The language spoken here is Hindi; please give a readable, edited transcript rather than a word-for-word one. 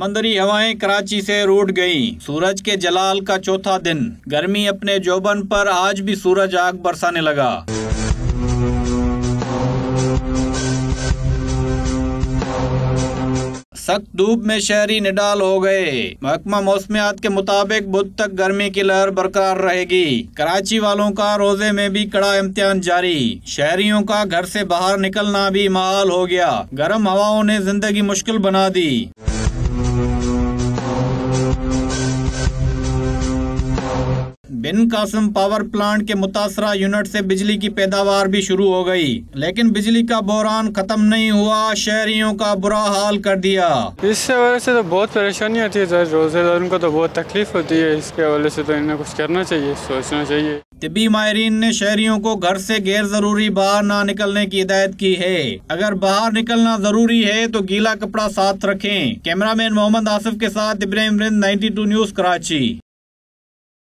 समंदरी हवाएं कराची से रूठ गईं। सूरज के जलाल का चौथा दिन। गर्मी अपने जोबन पर आज भी सूरज आग बरसाने लगा। सख्त धूप में शहरी निडाल हो गए। महकमा मौसमियात के मुताबिक बुध तक गर्मी की लहर बरकरार रहेगी। कराची वालों का रोजे में भी कड़ा इम्तिहान जारी। शहरियों का घर से बाहर निकलना भी महाल हो गया। गर्म हवाओं ने जिंदगी मुश्किल बना दी। बिन कासिम पावर प्लांट के मुतासरा यूनिट से बिजली की पैदावार भी शुरू हो गई, लेकिन बिजली का बहरान खत्म नहीं हुआ। शहरियों का बुरा हाल कर दिया। इससे वजह से तो बहुत परेशानी आती है। रोजेदारों को तो बहुत तकलीफ होती है। इसके वजह से तो इन्हें कुछ करना चाहिए, सोचना चाहिए। तिब्बी माहिरीन ने शहरियों को घर से गैर जरूरी बाहर ना निकलने की हिदायत की है। अगर बाहर निकलना जरूरी है तो गीला कपड़ा साथ रखें। कैमरामैन मोहम्मद आसिफ के साथ इब्राहिम रिंद, 92 न्यूज़, कराची।